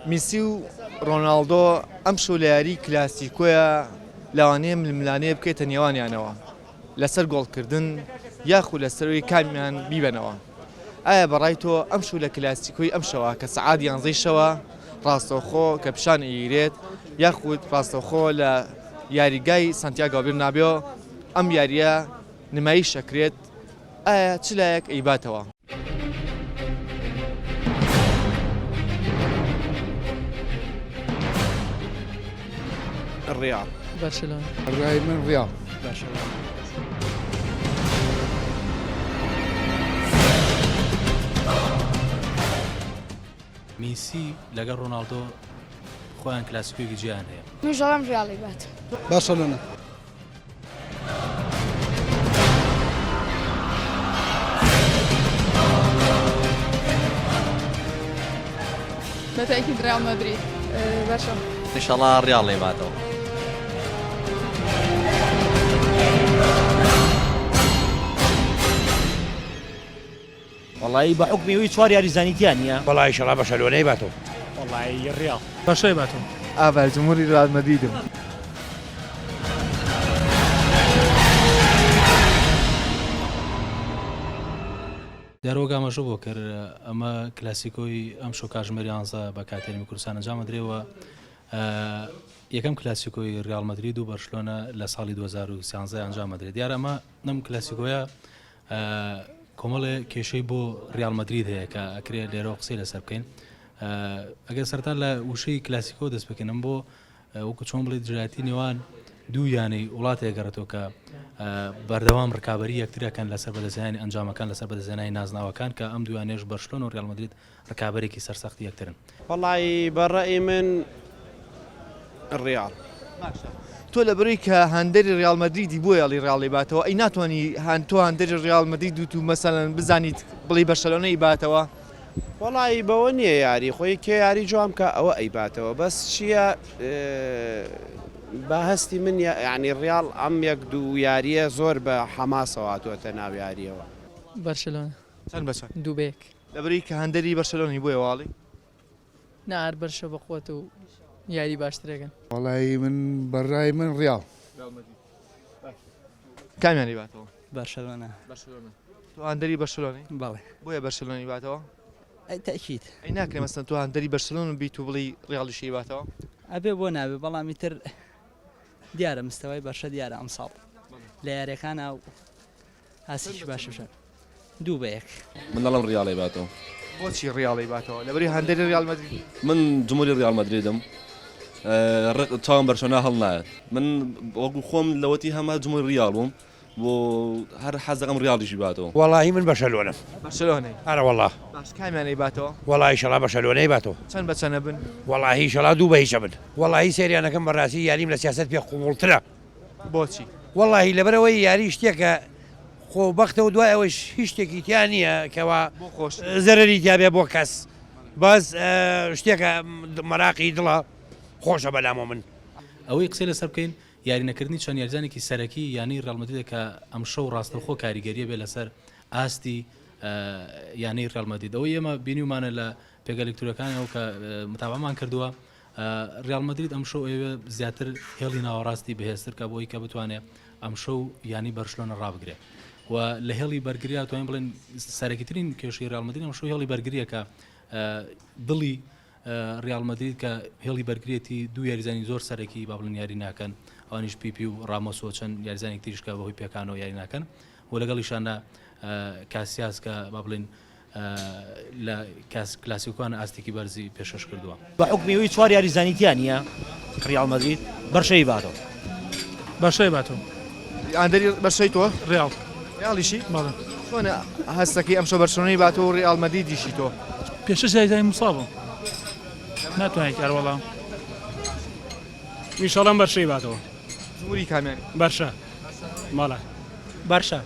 میسی و ڕۆناڵدۆ ئەم شەو لە یاری کلاسیکۆیە لەوانەیە ململانەیە بکەیتە نێوانیانەوە لەسەر گۆڵکردن یاخود لەسەرەوەی کامیان بیبەنەوە. ئایا بەڕای تۆ ئەم شەو لە کلاسیکۆی ئەم شەوە کە سەعات 11 شەوە ڕاستەوخۆ کە پیشان ئەگیرێت یاخود ڕاستەوخۆ لە یاریگای سانتیاگۆ بێرنابێۆ ئەم یاریە نمایش شەکرێت ئایا چ لایەک ئەیباتەوە؟ الريال برشلونة. الرأي من ريال. برشلونة. میسی لەگەڵ ڕۆناڵدۆ خۆیان کلاسیکۆیەکی جیان هەیە. من ژەڵام ڕیاڵی بات. برشلونة. بالتأكيد ريال مدريد. برشلونة. إن شاء الله الريال اللي باتوا. والله بحكمي ويتشوار يا ريزانيتيانيا. والله ان شاء الله برشلونه يباتوا. والله الريال. برشلونة باتوا. ئاڤال جمهوری ڕیال مەدریدم. دەرۆگامەژە بۆ کرد ئەمە کلاسیکۆی ئەم شۆ کاژمێری 11 بە کاتێنی کوردستان ئەنجام درێەوە یەکەم کلاسیکۆی ریال مەدرید و بەرشلۆنە لە ساڵی 2013 ئەنجام درێت. دیارە ئەمە نەم کلاسیکۆیە کۆمەڵێ کێشەی بۆ ریال مەدرید هەیە کە ئەکرێت لێرەوە قسەی لەسەر بکەین. ئەگەر سەرتا لە وشەی کلاسیکۆ دەست بکەنم بۆ وەکو چۆن بڵێ دژایەتی نێوان دوو یانەی وڵاتێک گەڕێتەوە کە بەردەوام ڕکابەری یەکترەکەن لەسەر بەدەستهێنانی ئەنجامەکان لەسەر بەدەستهێنانی نازناوەکان کە ئەم دوانێش بەرشلۆنە و ریال مەدرید ڕکابەرێکی سەرسەختی یەکترن. والله بالرأي من الريال. تۆ لە بڕی کە هەندێری ریال مەدریدی بۆ یاڵی ڕاڵی باتەوە ئەی ناتوانانی تۆ هەندێری ریال مەدرید و تو مەسەلەن بزانیت بڵی بەرشلۆنەی باتەوە؟ والله بەوە نییە یاری خۆی کێ یاری جوام کە ئەوە ئەیباتەوە بەس چییە بەهستی من یعنی ڕیال ئەم یەک دوو یاریە زۆر بە حەماسەوە هاتووەتە ناو یاریەوە. برشلونة. چەند بەچەند؟ دووبێک. لە بڕی کە هەندێری بەرشلۆنی بۆیە واڵی؟ نار برشە بەخۆت و یاری باشترەکەن. والله من بالرأي من ريال. کامیانی باتەوە؟ برشلونة. تۆ هەندێری بەرشلۆنی؟ بله. بۆیە بەرشلۆنی باتەوە؟ تأكيد. ئەی ناکرێ مەسەن تۆ هەندێری بەرشلۆن بیت و بڵی ڕیاڵیشی باتەوە؟ ئەبێ بۆ نابێ بەڵامی تر دیارە مستەوای بەرشە دیارە ئەم ساڵ لە یاریەکانە و هاسیش باششە دوو بە یەک. من دەڵم ڕیاڵی باتەوە. بۆچی ڕیاڵی باتەوە؟ لە بەری هەندێری ریال مەدرید؟ من جمهوری ریال مەدریدم چاوم بەرشلۆنا هەڵ نایەت. من وەکو خۆم لەوەتی هەما جمهوری ریال بووم بۆ هەر حەزەکەم ڕیاڵیشی باتەوە. والله من برشلونه. بەرشلۆنەی؟ انا والله. باش کامیانەی باتەوە؟ والله ان شاء الله برشلونه يباتوا. چەند بەچەنە بن؟ والله ان شاء الله دو بهيش بن. والله سيري انا كم براسي ياريم لسياسات في قبولتنا. بۆچی؟ والله لبروي ياري اشتيك خو بخت ودواء وش هشتكي ثانيه كوا بۆ خۆش زرري تابع بوكاس بس اشتيك مراقي دلا خوش بلا مؤمن. ئەوەی قسەی لەسەر بکەین یارینەکردنی چەند یاریزانێکی سەرەکی یانی ڕیال مەدریدە کە ئەم شەو ڕاستەوخۆ کاریگەریە بێ لەسەر ئاستی یانەی ڕیال مەدرید. ئەوەی ئێمە بینیومانە لە پێگەلکتورەکانەوە کە متابعەمان کردووە ریال مەدرید ئەم شەو ئێوە زیاتر هێڵی ناوەڕاستی بەهێزتر کە بۆی کە بتوانێت ئەم شەو یانی بەرشلۆنە ڕابگرێت و لە هێڵی بەرگریە توانین بڵێن سەرەکیترین کێشەی ریال مەدرید ئەم شەو هێڵی بەرگریە کە دڵی ریال مەدرید کە هێڵی بەرگریەتی دوو یاریزانی زۆر سەرەکی با بڵێن یاری ناکەن ئەوانیش پیپی و ڕامۆسۆ چەند یاریزانێک تریشکە بەهۆی پێکانەوە یاری ناکەن و لەگەڵیشانە کاسیاس کە با بڵێن لە کلاسیکۆکان ئاستێکی بەرزی پێشەش کردووە. بحكمي ويتشوار يا ريزانيتيانيا. ريال مدريد برشا يباتوا. برشلونة باتوا. هەندێری بەرشەی تۆ؟ ريال. ریاڵیشی؟ بەڵێ. چۆنە هەستەکەی ئەم شەو بەرشلۆنەی باتەوە و ریال مەدریدیشی تۆ؟ پێشە جایزای مصابە. ناتوانێت کار وەڵام. ئینشاڵڵا بەرشەی باتەوە. جمهوری کامیانی؟ بەرشە. ماڵە. برشا.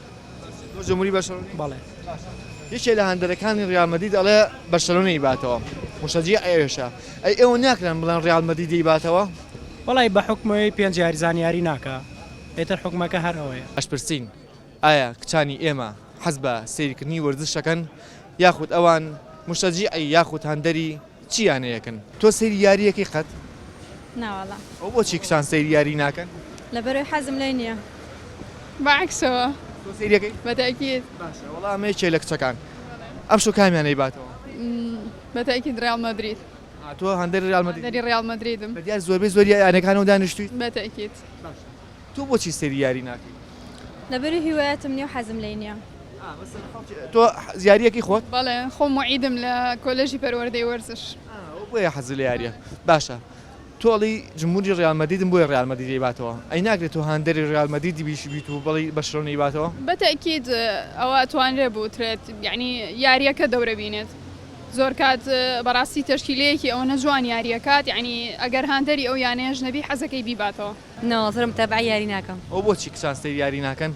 تۆ جمهوری بەرشلۆنی؟ بله. یەکێک لە هەندێرەکانی ریال مەدرید ئەڵێ بەرشلۆنەی باتەوە. مشجیع ئێوەشە. ئەی ئێوە ناکرێن بڵێن ریال مەدریدی باتەوە؟ وەڵی بە حکمەوەی 5 یاریزانی یاری ناکە. ئێتر حکومەکە هەر ئەوەیە. ئەشپرسین ئایا کچانی ئێمە حەز بە سەیرکردنی وەرزشەکەن یاخود ئەوان مشتەجیعی یاخود هەندەری چیان یەکەن تۆ سەیری یاریەکەی قەت ناوەڵا ئەو بۆچی کچان سەیری یاری ناکەن لەبەرەوەی حەزم لێ نییە بەعکسەوە تۆ سەیریەکەی بەتەکیت باشە وەڵامێ چێ لە کچەکان ئەم شو کامیانەی باتەوە بەتەکیت ڕیال مەدرید تۆ هەندێک ڕیال مەدرید دەری ڕیال مەدریدم بەدیار زۆربەی زۆری یانەکانەوە دانیشتویت بەتەکیت تۆ بۆچی سەیری یاری ناکەی لەبەرەوەی هیوایەتم نییە و حەزم لێ نییە تۆ زیاریەکی خۆت بەڵێ خۆم وعیدم لە کۆلێژی پەروەردەی وەرزش بۆیە حەز لە یاریە باشە تۆڵی جمهوری ڕیال مەدریدم بۆیە ڕیال مەدریدی باتەوە ئەی ناگرێت تۆ هەندێری ڕیال مەدریدی بیت و بەڵی بەشڕۆنی باتەوە بەتەکیت ئەوە توانرێ بوترێت یعنی یاریەکە دەورە بینێت زۆر کات بەڕاستی تەشکیلەیەکی ئەوە نەجوان یاریەکات یعنی ئەگەر هاندەری ئەو یانەیەش نەبی حەزەکەی بیباتەوە ناوەزرم تەبع یاری ناکەم ئەو بۆچی کچان سەیری یاری ناکەن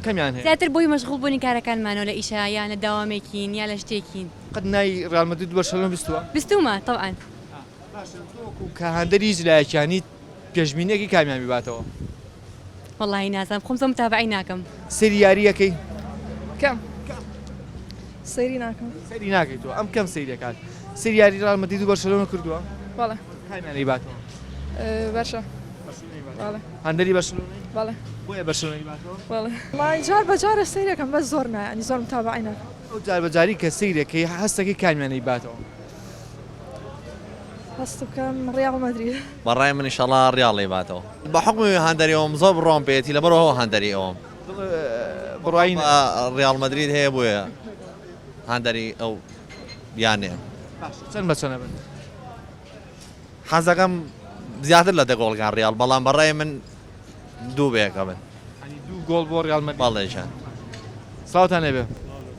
کەمیان هەیە زیاتر بۆی مەشغوڵ بوونی کارەکانمانەوە لە ئیشە یان لە داوامێکین یا لە شتێکین قەت نای ڕیال مەدرید و بەرشەلۆنە بیستووە بستومە طبعاً کە هەندەری جلایەکانی پێشبینێکی کامیان بیباتەوە والله نازانم خۆم زۆر متابعی ناکەم سەیری یاریەکەی کەم سەیری ناکەم سەیری ناکەیت تۆ ئەم کەم سەیرەکات سەیری یاری ڕیال مەدرید و بەرشەلۆنە کردووە بەڵێ کامیانەی باتەوە بەشە بەڵێ هەندەری بەرشەلۆنەی بەڵێ بۆیە بەرشەلۆنەی باتەوە بەڵێ مای جار بەجارە سەیرەکەم بەس زۆر نایانی زۆر متابعی ناکەم ئەو جار بەجاری کە سەیرەکەی هەستەکەی کامیانەی باتەوە هەست بکەم ڕیال مەدرید بەڕای من ئینشەڵا ڕیاڵی باتەوە بە حکمی هەندەریەوەم زۆر بڕۆم پێێتی لەبەرەوە هەندەری ئەوم بڕای ڕیال مەدرید هەیە بۆیە هەندەری ئەو یانێ چەند بە چەنە بن حەزەکەم زیاتر لە دەگۆڵگان ڕیال بەڵام بەڕای من دوو بەیەکە بن دوو گۆڵ بۆ ڕیال مەدرید بەڵێشان ساوتان هەبێ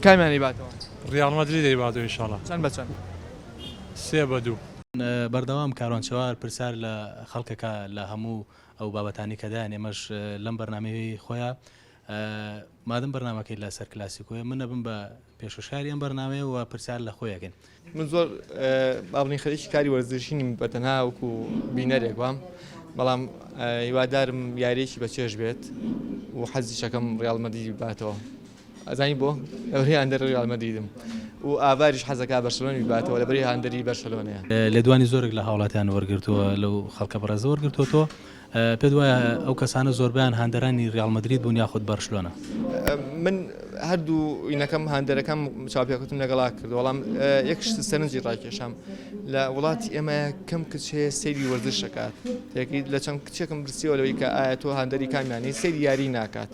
کامیانی باتەوە ڕیال مەدریدی باتەوە ئینشاڵڵا چەند بە چەند 3-2 بەردەوام کاروانچەوار پرسیار لە خەڵکەکە لە هەموو ئەو بابەتانی کەدایان ئێمەش لەم بەرنامەی خۆیان مادەم بەرنامەکەی لە سەر کلاسیکۆیە منە بم بە پێشکەشکاری ئەم بەرنامەیە و پرسیار لە خۆیەکەن من زۆر بابنی خەریکی کاری وەرزشینی بەتەنها وەکو بینەرێک وام بەڵام هیوادارم یاریەکی بەچێژ بێت و حەزی شەکەم ڕیال مەدرید باتەوە ئەزانی بۆ لەبەری هەندەری ڕیال مەدریدم و ئاواریش حەزەکە بەرشەلۆنی باتەوە لەبەری هەندەری بەرشەلۆنەیە لێدوانی زۆرێک لە هاوڵاتیان وەرگرتووە لەو خەڵکە بەڕێزە وەرگرتووە پێ وایە ئەو کەسانە زۆربیان هەندەرانی ڕیال مەدرید بوون یاخود بەرشلۆنە من هەردوو ئینەکەم هەندەرەکەم چاپیاکەوتم لەگەڵا کرد وەڵام یەکشت سەرنجی ڕاکێشام لە وڵاتی ئێمە کەم کچ هەیە سەیری وەرزش دەکات لە چەند کچێکم برسیەوە لەوەی کە ئایا تۆ هەندەری کامیانی سەیری یاری ناکات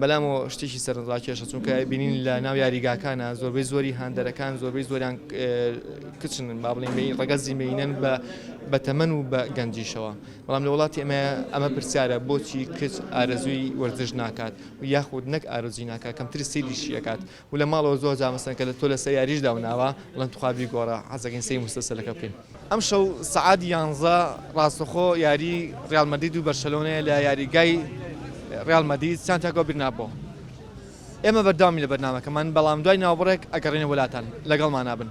بەلامەوە شتێکی سەرنجڕاکێشە چونکە بینین لە ناو یاریگاکانە زۆربەی زۆری هەندەرەکان زۆربەی زۆریان کچن با بڵین ڕەگەزی مینەن بە تەمەن و بە گەنجیشەوە بەڵام لە وڵاتی ئەمە پرسیارە بۆچی کچ ئارەزووی وەرزش ناکات و یاخود نەک ئارزوی ناکات کەمتر سەیریشیەکات و لە ماڵەوە زۆر جامەسەن کە لە تۆ لە سەیاریش داوناوە بڵند توخوابی گۆڕە حەزەکەین سەی مستەسەلەکە بکەین ئەم شەو سەعات 11 ڕاستەخۆ یاری ڕیال مەدرید و بەرشەلۆنەیە لە یاریگای ڕیال مەدرید سانتیاگۆ برنابۆ ئێمە بەرداوامی لە بەرنامەکەمان بەڵام دوای ناوبڕێک ئەگەڕێنە وڵاتان لەگەڵمان نابن